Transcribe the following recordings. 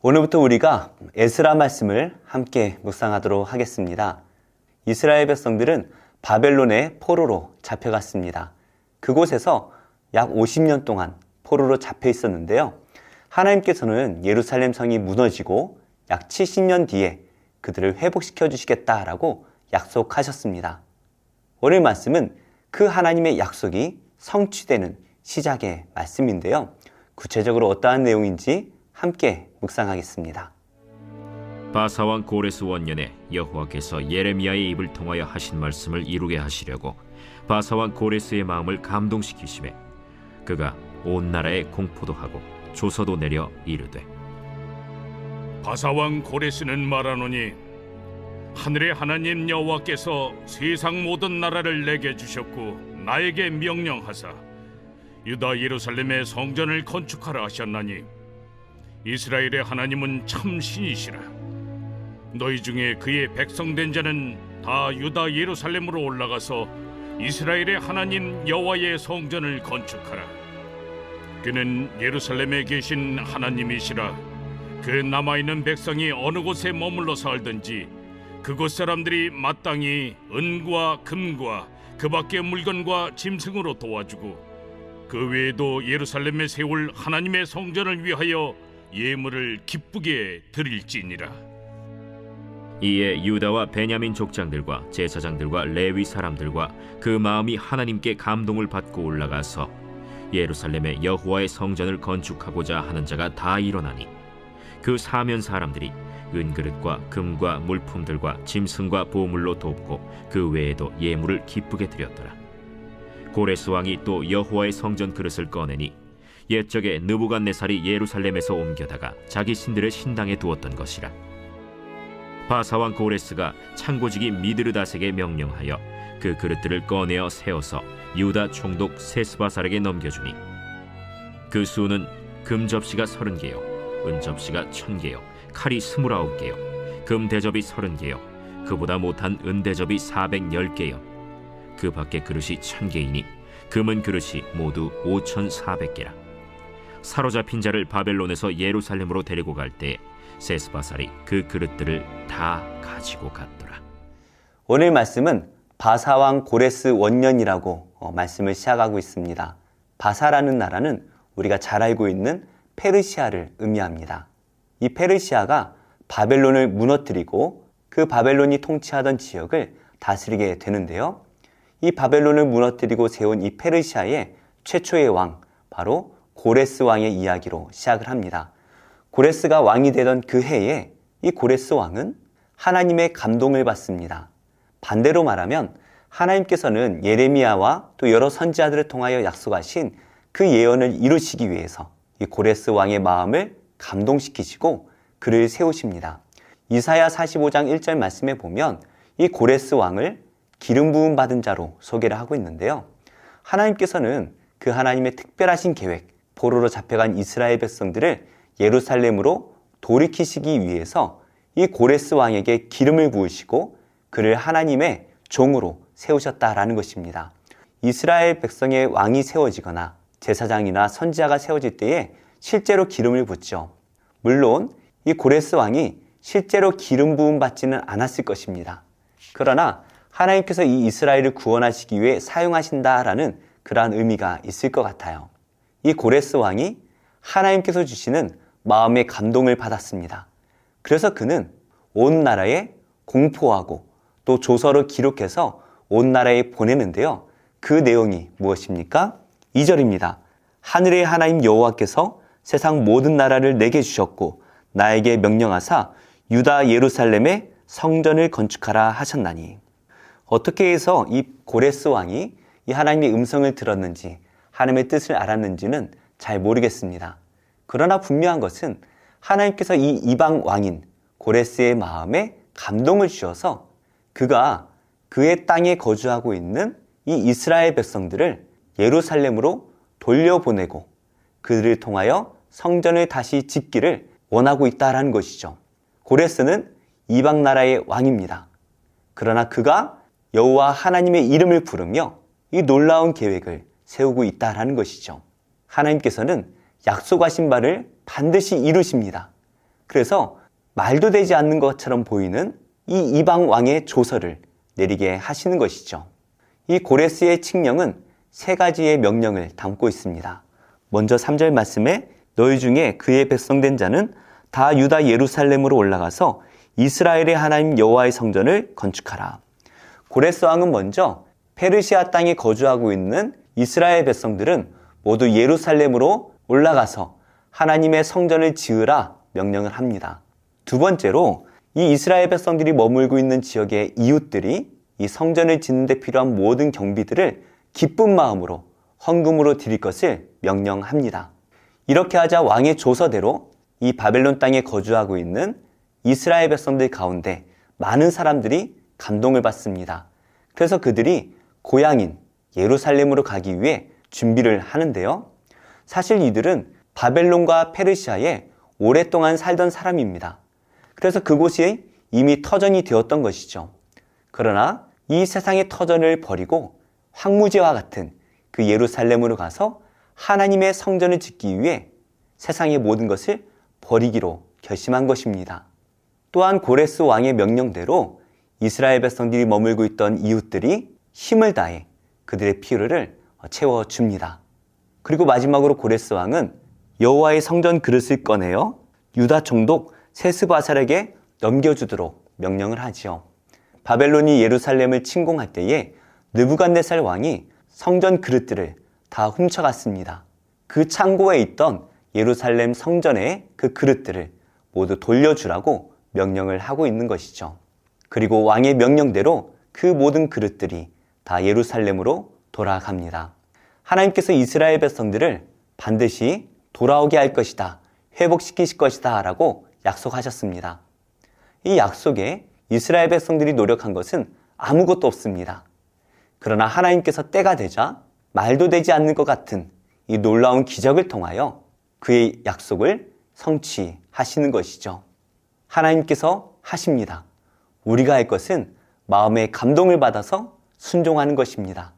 오늘부터 우리가 에스라 말씀을 함께 묵상하도록 하겠습니다. 이스라엘 백성들은 바벨론의 포로로 잡혀갔습니다. 그곳에서 약 50년 동안 포로로 잡혀 있었는데요. 하나님께서는 예루살렘 성이 무너지고 약 70년 뒤에 그들을 회복시켜 주시겠다라고 약속하셨습니다. 오늘 말씀은 그 하나님의 약속이 성취되는 시작의 말씀인데요. 구체적으로 어떠한 내용인지 함께 묵상하겠습니다. 바사왕 고레스 원년에 여호와께서 예레미야의 입을 통하여 하신 말씀을 이루게 하시려고 바사왕 고레스의 마음을 감동시키시매 그가 온 나라에 공포도 하고 조서도 내려 이르되 바사왕 고레스는 말하노니 하늘의 하나님 여호와께서 세상 모든 나라를 내게 주셨고 나에게 명령하사 유다 예루살렘의 성전을 건축하라 하셨나니 이스라엘의 하나님은 참 신이시라. 너희 중에 그의 백성된 자는 다 유다 예루살렘으로 올라가서 이스라엘의 하나님 여호와의 성전을 건축하라. 그는 예루살렘에 계신 하나님이시라. 그 남아있는 백성이 어느 곳에 머물러 살든지 그곳 사람들이 마땅히 은과 금과 그 밖의 물건과 짐승으로 도와주고 그 외에도 예루살렘에 세울 하나님의 성전을 위하여 예물을 기쁘게 드릴지니라. 이에 유다와 베냐민 족장들과 제사장들과 레위 사람들과 그 마음이 하나님께 감동을 받고 올라가서 예루살렘에 여호와의 성전을 건축하고자 하는 자가 다 일어나니 그 사면 사람들이 은그릇과 금과 물품들과 짐승과 보물로 돕고 그 외에도 예물을 기쁘게 드렸더라. 고레스 왕이 또 여호와의 성전 그릇을 꺼내니 옛적에 느부갓네살이 예루살렘에서 옮겨다가 자기 신들의 신당에 두었던 것이라. 바사왕 고레스가 창고지기 미드르다색에 명령하여 그 그릇들을 꺼내어 세워서 유다 총독 세스바살에게 넘겨주니 그 수는 금 접시가 30개요 은 접시가 1000개요 칼이 29개요 금 대접이 30개요 그보다 못한 은 대접이 410개요 그 밖에 그릇이 1000개이니 금은 그릇이 모두 5400개라. 사로잡힌 자를 바벨론에서 예루살렘으로 데리고 갈 때 세스바살이 그 그릇들을 다 가지고 갔더라. 오늘 말씀은 바사왕 고레스 원년이라고 말씀을 시작하고 있습니다. 바사라는 나라는 우리가 잘 알고 있는 페르시아를 의미합니다. 이 페르시아가 바벨론을 무너뜨리고 그 바벨론이 통치하던 지역을 다스리게 되는데요. 이 바벨론을 무너뜨리고 세운 이 페르시아의 최초의 왕, 바로 고레스 왕의 이야기로 시작을 합니다. 고레스가 왕이 되던 그 해에 이 고레스 왕은 하나님의 감동을 받습니다. 반대로 말하면 하나님께서는 예레미야와 또 여러 선지자들을 통하여 약속하신 그 예언을 이루시기 위해서 이 고레스 왕의 마음을 감동시키시고 그를 세우십니다. 이사야 45장 1절 말씀에 보면 이 고레스 왕을 기름 부음 받은 자로 소개를 하고 있는데요. 하나님께서는 그 하나님의 특별하신 계획, 포로로 잡혀간 이스라엘 백성들을 예루살렘으로 돌이키시기 위해서 이 고레스 왕에게 기름을 부으시고 그를 하나님의 종으로 세우셨다라는 것입니다. 이스라엘 백성의 왕이 세워지거나 제사장이나 선지자가 세워질 때에 실제로 기름을 붓죠. 물론 이 고레스 왕이 실제로 기름 부음 받지는 않았을 것입니다. 그러나 하나님께서 이 이스라엘을 구원하시기 위해 사용하신다라는 그러한 의미가 있을 것 같아요. 이 고레스 왕이 하나님께서 주시는 마음의 감동을 받았습니다. 그래서 그는 온 나라에 공포하고 또 조서로 기록해서 온 나라에 보내는데요. 그 내용이 무엇입니까? 2절입니다. 하늘의 하나님 여호와께서 세상 모든 나라를 내게 주셨고 나에게 명령하사 유다 예루살렘에 성전을 건축하라 하셨나니. 어떻게 해서 이 고레스 왕이 이 하나님의 음성을 들었는지 하나님의 뜻을 알았는지는 잘 모르겠습니다. 그러나 분명한 것은 하나님께서 이 이방 왕인 고레스의 마음에 감동을 주셔서 그가 그의 땅에 거주하고 있는 이 이스라엘 백성들을 예루살렘으로 돌려보내고 그들을 통하여 성전을 다시 짓기를 원하고 있다는 것이죠. 고레스는 이방 나라의 왕입니다. 그러나 그가 여호와 하나님의 이름을 부르며 이 놀라운 계획을 세우고 있다는 것이죠. 하나님께서는 약속하신 바를 반드시 이루십니다. 그래서 말도 되지 않는 것처럼 보이는 이 이방 왕의 조서를 내리게 하시는 것이죠. 이 고레스의 칙령은 세 가지의 명령을 담고 있습니다. 먼저 3절 말씀에 너희 중에 그의 백성된 자는 다 유다 예루살렘으로 올라가서 이스라엘의 하나님 여호와의 성전을 건축하라. 고레스 왕은 먼저 페르시아 땅에 거주하고 있는 이스라엘 백성들은 모두 예루살렘으로 올라가서 하나님의 성전을 지으라 명령을 합니다. 두 번째로 이 이스라엘 백성들이 머물고 있는 지역의 이웃들이 이 성전을 짓는 데 필요한 모든 경비들을 기쁜 마음으로 헌금으로 드릴 것을 명령합니다. 이렇게 하자 왕의 조서대로 이 바벨론 땅에 거주하고 있는 이스라엘 백성들 가운데 많은 사람들이 감동을 받습니다. 그래서 그들이 고향인 예루살렘으로 가기 위해 준비를 하는데요. 사실 이들은 바벨론과 페르시아에 오랫동안 살던 사람입니다. 그래서 그곳이 이미 터전이 되었던 것이죠. 그러나 이 세상의 터전을 버리고 황무지와 같은 그 예루살렘으로 가서 하나님의 성전을 짓기 위해 세상의 모든 것을 버리기로 결심한 것입니다. 또한 고레스 왕의 명령대로 이스라엘 백성들이 머물고 있던 이웃들이 힘을 다해 그들의 필요를 채워줍니다. 그리고 마지막으로 고레스 왕은 여호와의 성전 그릇을 꺼내어 유다 총독 세스바살에게 넘겨주도록 명령을 하지요. 바벨론이 예루살렘을 침공할 때에 느부갓네살 왕이 성전 그릇들을 다 훔쳐갔습니다. 그 창고에 있던 예루살렘 성전의 그 그릇들을 모두 돌려주라고 명령을 하고 있는 것이죠. 그리고 왕의 명령대로 그 모든 그릇들이 다 예루살렘으로 돌아갑니다. 하나님께서 이스라엘 백성들을 반드시 돌아오게 할 것이다, 회복시키실 것이다 라고 약속하셨습니다. 이 약속에 이스라엘 백성들이 노력한 것은 아무것도 없습니다. 그러나 하나님께서 때가 되자 말도 되지 않는 것 같은 이 놀라운 기적을 통하여 그의 약속을 성취하시는 것이죠. 하나님께서 하십니다. 우리가 할 것은 마음의 감동을 받아서 순종하는 것입니다.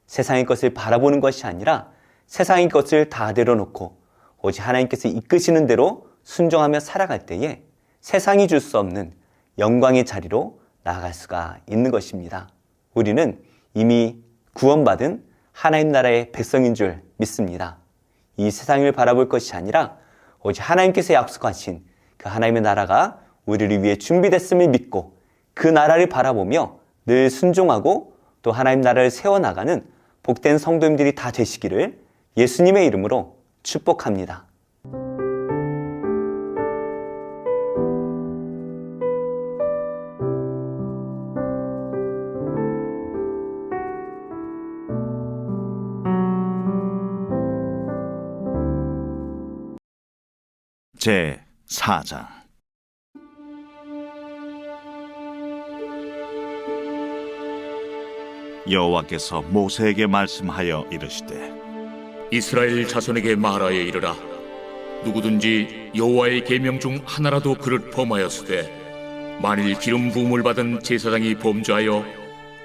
세상의 것을 바라보는 것이 아니라 세상의 것을 다 내려놓고 오직 하나님께서 이끄시는 대로 순종하며 살아갈 때에 세상이 줄 수 없는 영광의 자리로 나아갈 수가 있는 것입니다. 우리는 이미 구원받은 하나님 나라의 백성인 줄 믿습니다. 이 세상을 바라볼 것이 아니라 오직 하나님께서 약속하신 그 하나님의 나라가 우리를 위해 준비됐음을 믿고 그 나라를 바라보며 늘 순종하고 또 하나님 나라를 세워나가는 복된 성도님들이 다 되시기를 예수님의 이름으로 축복합니다. 제 4장. 여호와께서 모세에게 말씀하여 이르시되 이스라엘 자손에게 말하여 이르라. 누구든지 여호와의 계명 중 하나라도 그를 범하였으되 만일 기름 부음을 받은 제사장이 범죄하여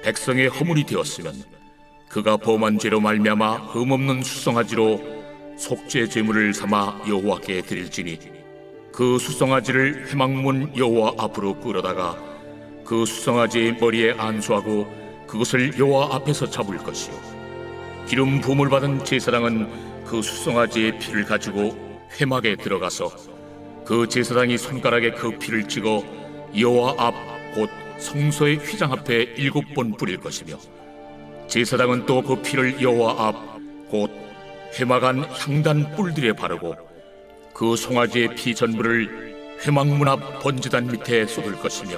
백성의 허물이 되었으면 그가 범한 죄로 말미암아 흠없는 수송아지로 속죄 제물을 삼아 여호와께 드릴지니 그 수송아지를 회막문 여호와 앞으로 끌어다가 그 수송아지의 머리에 안수하고 그것을 여호와 앞에서 잡을 것이요 기름 부음을 받은 제사장은 그 수송아지의 피를 가지고 회막에 들어가서 그 제사장이 손가락에 그 피를 찍어 여호와 앞 곧 성소의 휘장 앞에 7번 뿌릴 것이며 제사장은 또 그 피를 여호와 앞 곧 회막 안 향단 뿔들에 바르고 그 송아지의 피 전부를 회막문 앞 번제단 밑에 쏟을 것이며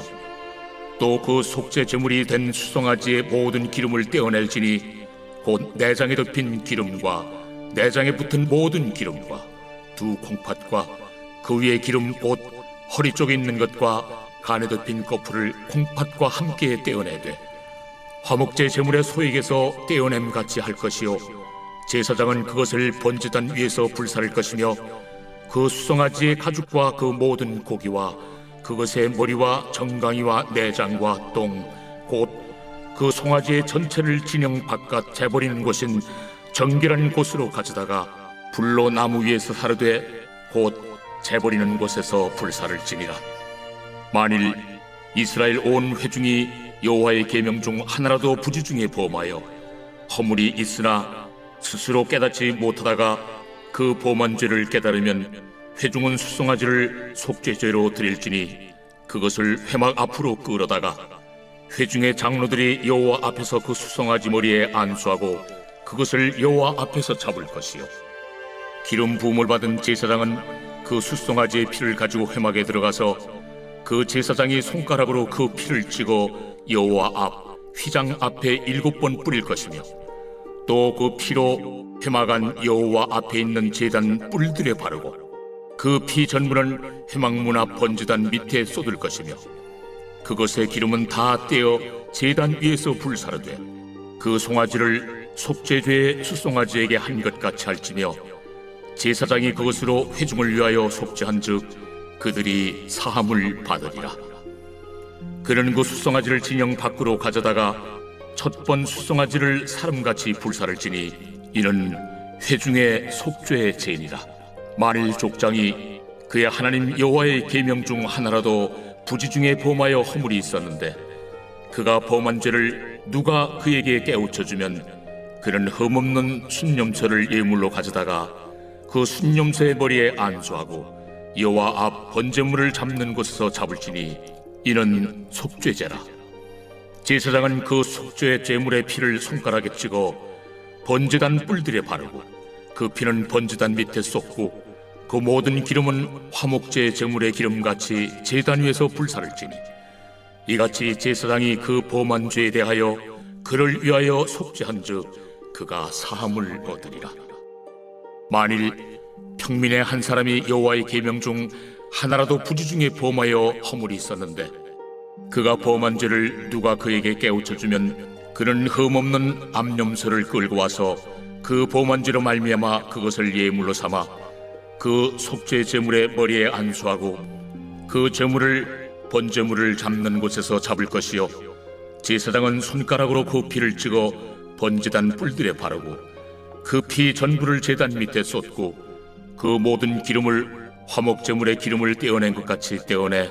또 그 속죄 제물이 된 수송아지의 모든 기름을 떼어낼지니 곧 내장에 덮인 기름과 내장에 붙은 모든 기름과 두 콩팥과 그 위에 기름 곧 허리 쪽에 있는 것과 간에 덮인 거풀을 콩팥과 함께 떼어내되 화목제 제물의 소액에서 떼어냄 같이 할 것이요 제사장은 그것을 번제단 위에서 불사를 것이며 그 수송아지의 가죽과 그 모든 고기와 그것의 머리와 정강이와 내장과 똥 곧 그 송아지의 전체를 진영 바깥 재버리는 곳인 정결한 곳으로 가져다가 불로 나무 위에서 사르되 곧 재버리는 곳에서 불사를 지니라. 만일 이스라엘 온 회중이 여호와의 계명 중 하나라도 부지중에 범하여 허물이 있으나 스스로 깨닫지 못하다가 그 범한 죄를 깨달으면 회중은 수송아지를 속죄죄로 드릴지니 그것을 회막 앞으로 끌어다가 회중의 장로들이 여호와 앞에서 그 수송아지 머리에 안수하고 그것을 여호와 앞에서 잡을 것이요 기름 부음을 받은 제사장은 그 수송아지의 피를 가지고 회막에 들어가서 그 제사장이 손가락으로 그 피를 찍어 여호와 앞 휘장 앞에 7번 뿌릴 것이며 또 그 피로 회막 안 여호와 앞에 있는 제단 뿔들에 바르고 그 피 전부는 회막 문 앞 번제단 밑에 쏟을 것이며 그것의 기름은 다 떼어 제단 위에서 불사르되 그 송아지를 속죄죄의 수송아지에게 한 것 같이 할지며 제사장이 그것으로 회중을 위하여 속죄한즉 그들이 사함을 받으리라. 그는 그 수송아지를 진영 밖으로 가져다가 첫 번 수송아지를 사람같이 불사를 지니 이는 회중의 속죄의 죄니라. 만일 족장이 그의 하나님 여호와의 계명 중 하나라도 부지 중에 범하여 허물이 있었는데 그가 범한 죄를 누가 그에게 깨우쳐주면 그는 흠없는 순념소를 예물로 가져다가 그 순념소의 머리에 안수하고 여호와 앞 번제물을 잡는 곳에서 잡을지니 이는 속죄죄라. 제사장은 그 속죄 제물의 피를 손가락에 찍어 번제단 뿔들에 바르고 그 피는 번제단 밑에 쏟고 그 모든 기름은 화목제 제물의 기름같이 제단 위에서 불사를 지니 이같이 제사장이 그 범한 죄에 대하여 그를 위하여 속죄한즉 그가 사함을 얻으리라. 만일 평민의 한 사람이 여호와의 계명 중 하나라도 부지 중에 범하여 허물이 있었는데 그가 범한 죄를 누가 그에게 깨우쳐주면 그는 흠없는 암염소를 끌고 와서 그 범한 죄로 말미암아 그것을 예물로 삼아 그 속죄 제물의 머리에 안수하고 그 제물을 번제물을 잡는 곳에서 잡을 것이요 제사장은 손가락으로 그 피를 찍어 번제단 뿔들에 바르고 그 피 전부를 제단 밑에 쏟고 그 모든 기름을 화목제물의 기름을 떼어낸 것 같이 떼어내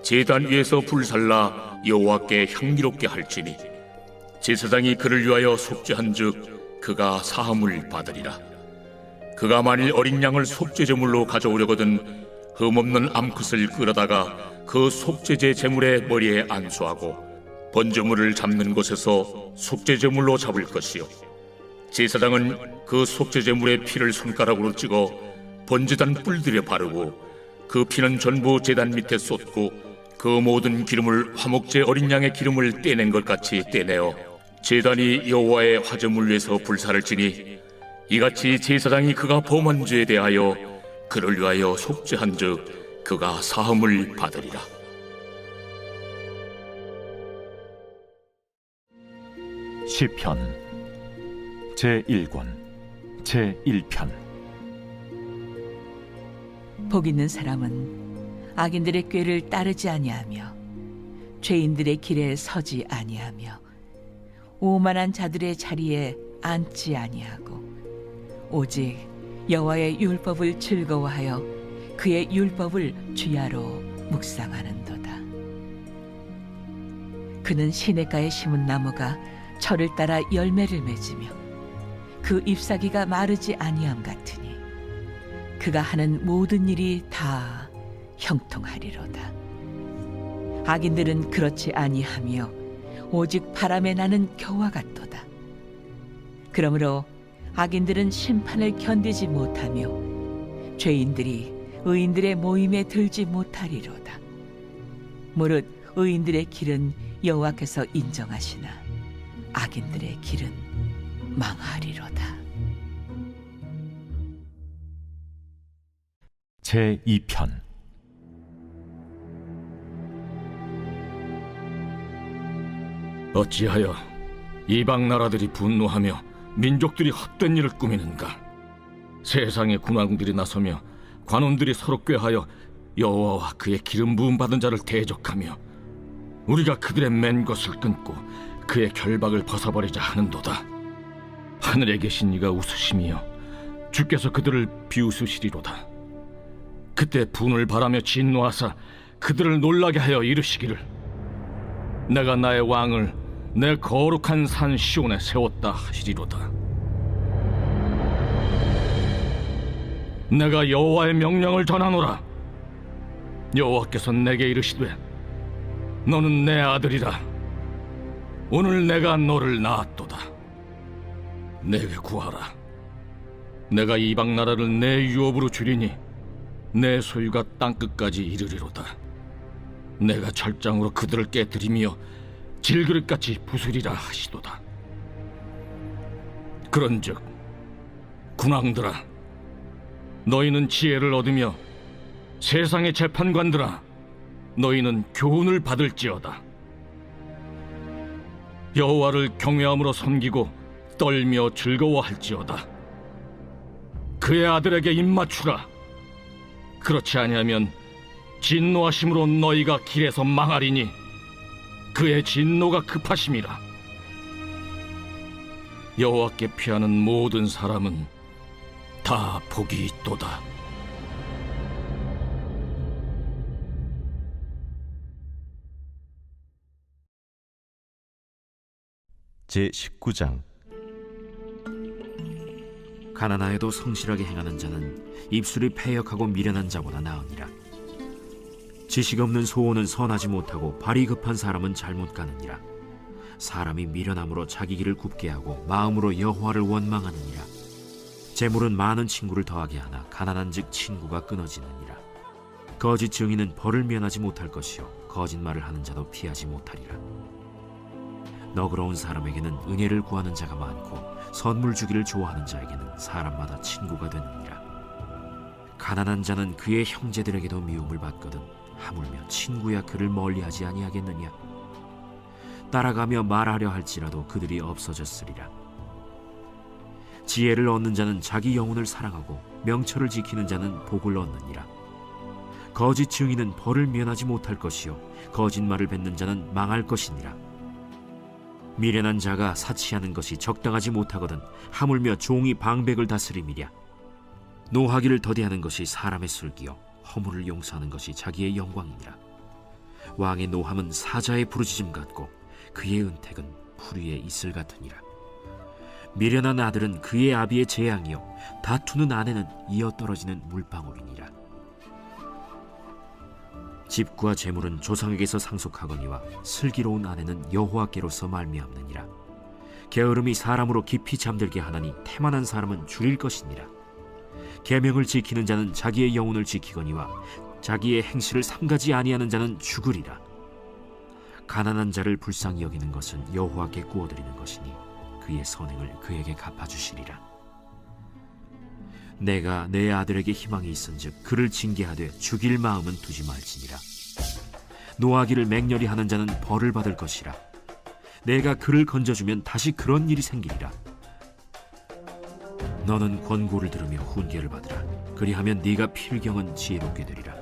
제단 위에서 불살라 여호와께 향기롭게 할지니 제사장이 그를 위하여 속죄한즉 그가 사함을 받으리라. 그가 만일 어린 양을 속죄제물로 가져오려거든 흠없는 암컷을 끌어다가 그 속죄제 제물의 머리에 안수하고 번제물을 잡는 곳에서 속죄제물로 잡을 것이요 제사장은 그 속죄제물의 피를 손가락으로 찍어 번제단 뿔들에 바르고 그 피는 전부 제단 밑에 쏟고 그 모든 기름을 화목제 어린 양의 기름을 떼낸 것 같이 떼내어 제단이 여호와의 화제물 위에서 불사를 지니 이같이 제사장이 그가 범한 죄에 대하여 그를 위하여 속죄한즉 그가 사함을 받으리라. 시편 제1권 제1편. 복 있는 사람은 악인들의 꾀를 따르지 아니하며 죄인들의 길에 서지 아니하며 오만한 자들의 자리에 앉지 아니하고 오직 여호와의 율법을 즐거워하여 그의 율법을 주야로 묵상하는도다. 그는 시냇가에 심은 나무가 철을 따라 열매를 맺으며 그 잎사귀가 마르지 아니함 같으니 그가 하는 모든 일이 다 형통하리로다. 악인들은 그렇지 아니하며 오직 바람에 나는 겨와 같도다. 그러므로 악인들은 심판을 견디지 못하며 죄인들이 의인들의 모임에 들지 못하리로다. 무릇 의인들의 길은 여호와께서 인정하시나 악인들의 길은 망하리로다. 제2편. 어찌하여 이방 나라들이 분노하며 민족들이 헛된 일을 꾸미는가? 세상의 군왕들이 나서며 관원들이 서로 꾀하여 여호와와 그의 기름 부음 받은 자를 대적하며 우리가 그들의 맨 것을 끊고 그의 결박을 벗어버리자 하는도다. 하늘에 계신 이가 웃으시며 주께서 그들을 비웃으시리로다. 그때 분을 바라며 진노하사 그들을 놀라게 하여 이르시기를 내가 나의 왕을 내 거룩한 산 시온에 세웠다 하시리로다. 내가 여호와의 명령을 전하노라. 여호와께서 내게 이르시되 너는 내 아들이라. 오늘 내가 너를 낳았도다. 내게 구하라. 내가 이방 나라를 내 유업으로 주리니 내 소유가 땅끝까지 이르리로다. 내가 철장으로 그들을 깨뜨리며 질그릇같이 부수리라 하시도다. 그런즉 군왕들아, 너희는 지혜를 얻으며 세상의 재판관들아, 너희는 교훈을 받을지어다. 여호와를 경외함으로 섬기고 떨며 즐거워할지어다. 그의 아들에게 입맞추라. 그렇지 아니하면 진노하심으로 너희가 길에서 망하리니 그의 진노가 급하심이라. 여호와께 피하는 모든 사람은 다 복이 있도다. 제19장. 가난하여도 성실하게 행하는 자는 입술이 패역하고 미련한 자보다 나으니라. 지식 없는 소원은 선하지 못하고 발이 급한 사람은 잘못 가느니라. 사람이 미련함으로 자기 길을 굽게 하고 마음으로 여호와를 원망하느니라. 재물은 많은 친구를 더하게 하나 가난한즉 친구가 끊어지느니라. 거짓 증인은 벌을 면하지 못할 것이요 거짓말을 하는 자도 피하지 못하리라. 너그러운 사람에게는 은혜를 구하는 자가 많고 선물 주기를 좋아하는 자에게는 사람마다 친구가 되느니라. 가난한 자는 그의 형제들에게도 미움을 받거든 하물며 친구야 그를 멀리하지 아니하겠느냐. 따라가며 말하려 할지라도 그들이 없어졌으리라. 지혜를 얻는 자는 자기 영혼을 사랑하고 명철을 지키는 자는 복을 얻느니라. 거짓 증인은 벌을 면하지 못할 것이요 거짓말을 뱉는 자는 망할 것이니라. 미련한 자가 사치하는 것이 적당하지 못하거든 하물며 종이 방백을 다스림이랴. 노하기를 더디하는 것이 사람의 슬기요 허물을 용서하는 것이 자기의 영광이니라. 왕의 노함은 사자의 부르짖음 같고 그의 은택은 풀 위에 이슬 같으니라. 미련한 아들은 그의 아비의 재앙이요 다투는 아내는 이어 떨어지는 물방울이니라. 집과 재물은 조상에게서 상속하거니와 슬기로운 아내는 여호와께로서 말미암느니라. 게으름이 사람으로 깊이 잠들게 하나니 태만한 사람은 줄일 것이니라. 계명을 지키는 자는 자기의 영혼을 지키거니와 자기의 행실을 삼가지 아니하는 자는 죽으리라. 가난한 자를 불쌍히 여기는 것은 여호와께 구워드리는 것이니 그의 선행을 그에게 갚아주시리라. 내가 내 아들에게 희망이 있은즉 그를 징계하되 죽일 마음은 두지 말지니라. 노하기를 맹렬히 하는 자는 벌을 받을 것이라. 내가 그를 건져주면 다시 그런 일이 생기리라. 너는 권고를 들으며 훈계를 받으라. 그리하면 네가 필경은 지혜롭게 되리라.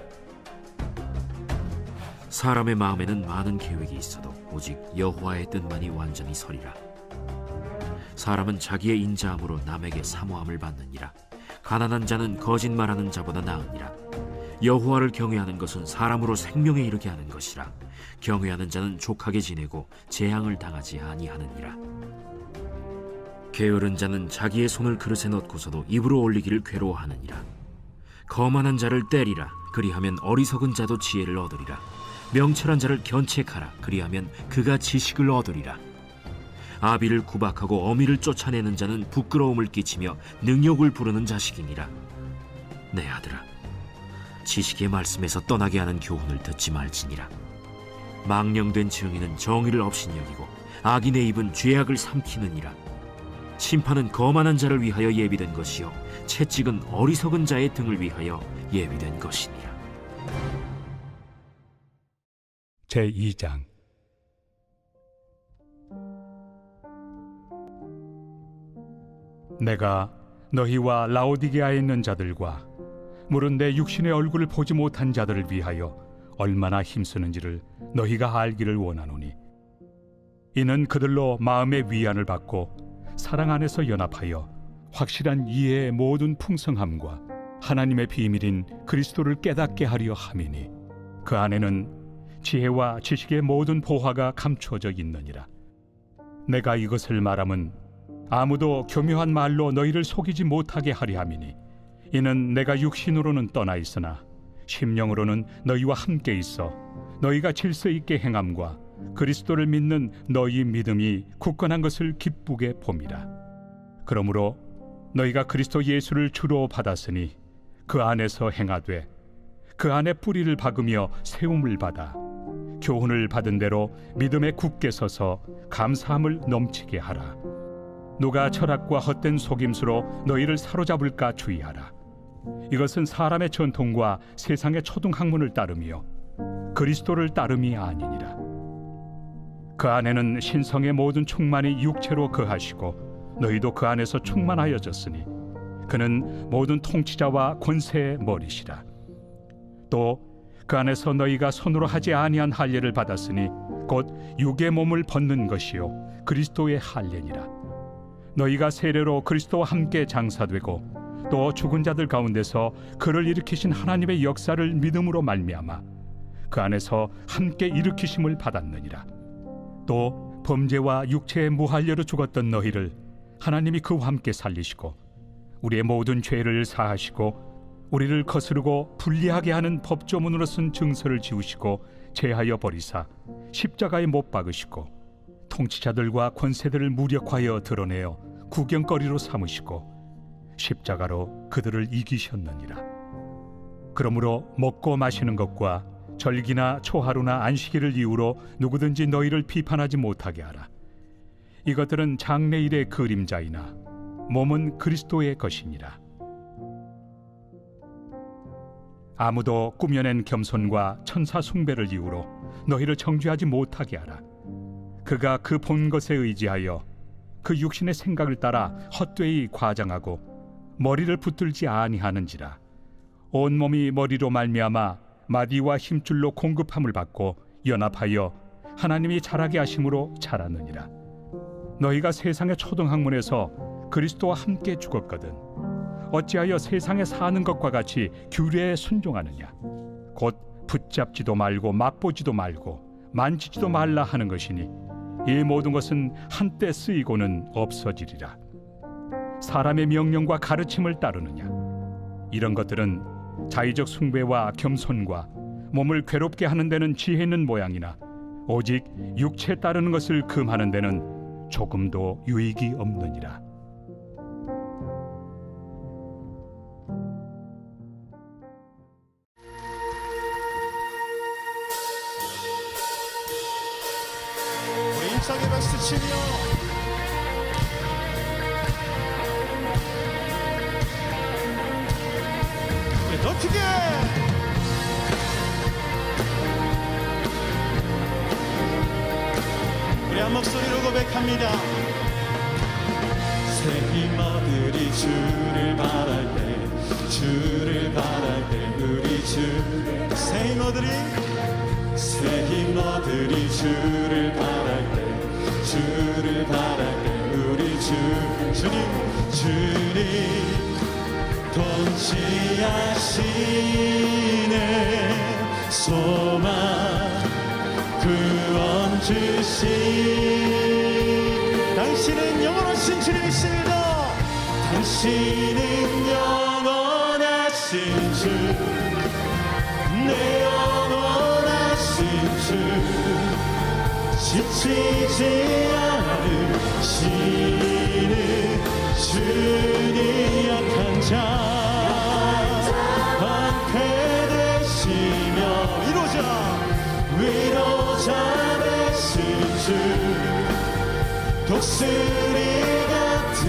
사람의 마음에는 많은 계획이 있어도 오직 여호와의 뜻만이 완전히 서리라. 사람은 자기의 인자함으로 남에게 사모함을 받느니라. 가난한 자는 거짓말하는 자보다 나으니라. 여호와를 경외하는 것은 사람으로 생명에 이르게 하는 것이라. 경외하는 자는 족하게 지내고 재앙을 당하지 아니하느니라. 게으른 자는 자기의 손을 그릇에 넣고서도 입으로 올리기를 괴로워하느니라. 거만한 자를 때리라. 그리하면 어리석은 자도 지혜를 얻으리라. 명철한 자를 견책하라. 그리하면 그가 지식을 얻으리라. 아비를 구박하고 어미를 쫓아내는 자는 부끄러움을 끼치며 능욕을 부르는 자식이니라. 내 아들아, 지식의 말씀에서 떠나게 하는 교훈을 듣지 말지니라. 망령된 증인은 정의를 업신이 여기고 악인의 입은 죄악을 삼키느니라. 심판은 거만한 자를 위하여 예비된 것이요 채찍은 어리석은 자의 등을 위하여 예비된 것이니라. 제2장. 내가 너희와 라오디게아에 있는 자들과 물은 내 육신의 얼굴을 보지 못한 자들을 위하여 얼마나 힘쓰는지를 너희가 알기를 원하노니, 이는 그들로 마음의 위안을 받고 사랑 안에서 연합하여 확실한 이해의 모든 풍성함과 하나님의 비밀인 그리스도를 깨닫게 하려 함이니 그 안에는 지혜와 지식의 모든 보화가 감추어져 있느니라. 내가 이것을 말함은 아무도 교묘한 말로 너희를 속이지 못하게 하려 함이니 이는 내가 육신으로는 떠나 있으나 심령으로는 너희와 함께 있어 너희가 질서 있게 행함과 그리스도를 믿는 너희 믿음이 굳건한 것을 기쁘게 봄이라. 그러므로 너희가 그리스도 예수를 주로 받았으니 그 안에서 행하되 그 안에 뿌리를 박으며 세움을 받아 교훈을 받은 대로 믿음에 굳게 서서 감사함을 넘치게 하라. 누가 철학과 헛된 속임수로 너희를 사로잡을까 주의하라. 이것은 사람의 전통과 세상의 초등학문을 따르며 그리스도를 따름이 아니니라. 그 안에는 신성의 모든 충만이 육체로 거하시고 너희도 그 안에서 충만하여졌으니 그는 모든 통치자와 권세의 머리시라. 또 그 안에서 너희가 손으로 하지 아니한 할례를 받았으니 곧 육의 몸을 벗는 것이요 그리스도의 할례니라. 너희가 세례로 그리스도와 함께 장사되고 또 죽은 자들 가운데서 그를 일으키신 하나님의 역사를 믿음으로 말미암아 그 안에서 함께 일으키심을 받았느니라. 또 범죄와 육체의 무할례로 죽었던 너희를 하나님이 그와 함께 살리시고 우리의 모든 죄를 사하시고 우리를 거스르고 불리하게 하는 법조문으로 쓴 증서를 지우시고 제하여 버리사 십자가에 못 박으시고 통치자들과 권세들을 무력하여 드러내어 구경거리로 삼으시고 십자가로 그들을 이기셨느니라. 그러므로 먹고 마시는 것과 절기나 초하루나 안식일을 이유로 누구든지 너희를 비판하지 못하게 하라. 이것들은 장래일의 그림자이나 몸은 그리스도의 것이니라. 아무도 꾸며낸 겸손과 천사 숭배를 이유로 너희를 정죄하지 못하게 하라. 그가 그 본 것에 의지하여 그 육신의 생각을 따라 헛되이 과장하고 머리를 붙들지 아니하는지라. 온몸이 머리로 말미암아 마디와 힘줄로 공급함을 받고 연합하여 하나님이 자라게 하심으로 자라느니라. 너희가 세상의 초등학문에서 그리스도와 함께 죽었거든 어찌하여 세상에 사는 것과 같이 규례에 순종하느냐. 곧 붙잡지도 말고 맛보지도 말고 만지지도 말라 하는 것이니 이 모든 것은 한때 쓰이고는 없어지리라. 사람의 명령과 가르침을 따르느냐. 이런 것들은 자의적 숭배와 겸손과 몸을 괴롭게 하는 데는 지혜 있는 모양이나 오직 육체 따르는 것을 금하는 데는 조금도 유익이 없느니라. 우리 입상의 박수 치며 우리 더 크게 우리 한 목소리로 고백합니다. 새 힘 얻으리 주를 바랄 때 주를 바랄 때 우리 주를 새 힘 얻으리 새 힘 얻으리 주를 바랄 때 주를 바랄 때 우리 주님 통치하시네 소망 구원 주신 당신은 영원하신 주님이십니다. 당신은 영원하신 주 내 영원하신 주 지치지 않으시는 주님 약한 자 방패되시며 위로자 되신 주 독수리 같은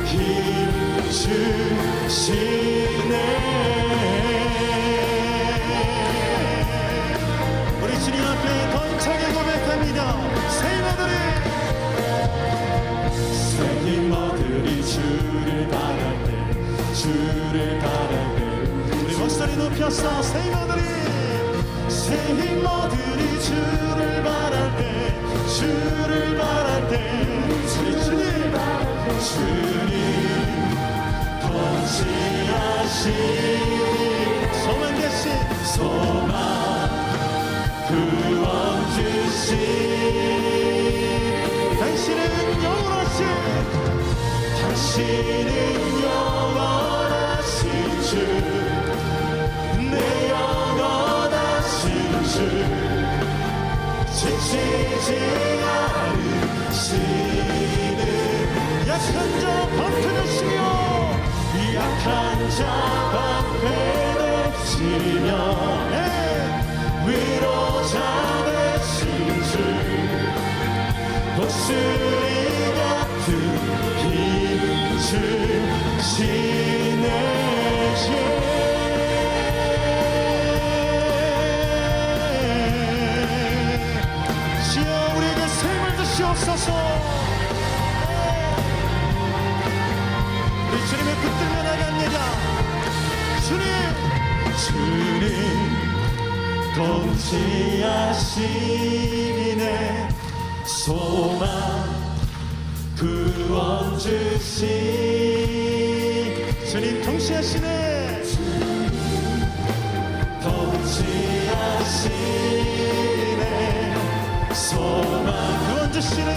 힘 주시네. 우리 주님 앞에 더 힘차게 고백합니다. 새 힘 얻으리 주를 바랄 때 주를 바랄 때 우리 목소리 높여서 새 힘 얻으리 새 힘 얻으리 주를 바랄 때 주를 바랄 때 우리 주님 통치하신 소망 대신 소망 구원 주신 당신은 영원하신 당신은 영원하신 주 내 영원하신 주 지치지 않으시는 약한 자 방패되시며 약한 자 방패되시며 위로자 되신 주 독수리 같은 힘주시네 주여 우리에게 샘을 주시옵소서. 우리 주님을 붙들며 나갑니다. 주님 통치하시네 소망 구원 주신 주님 통치하시네 통치하시네 소망 구원 주시네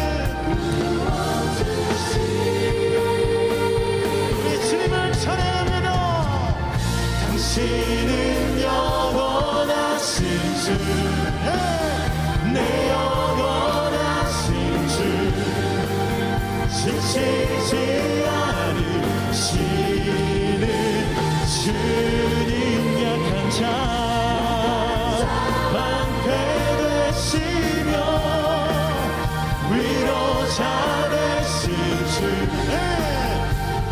우리 주님을 찬양합니다. 당신은 영원하신 주 내 영원하신 주 지치지 않으시는 주님 약한 자 방패 되시며 위로자 되신 주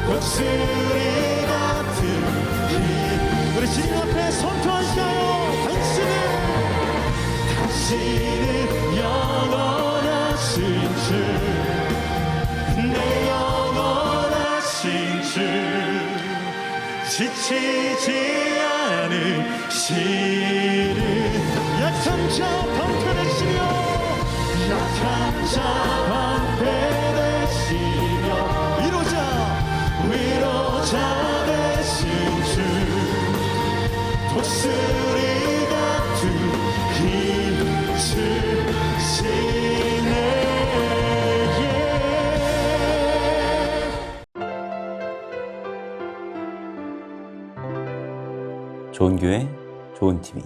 독수리 같은 힘 우리 주님 앞에 선포하시나요? 당신은 영원하신 주 내 영원하신 주 지치지 않으시는 약한 자 방패되시며 약한 자 방패되시며 위로자 되신 주 독수리 같은 힘주시네 좋은 교회, 좋은 TV.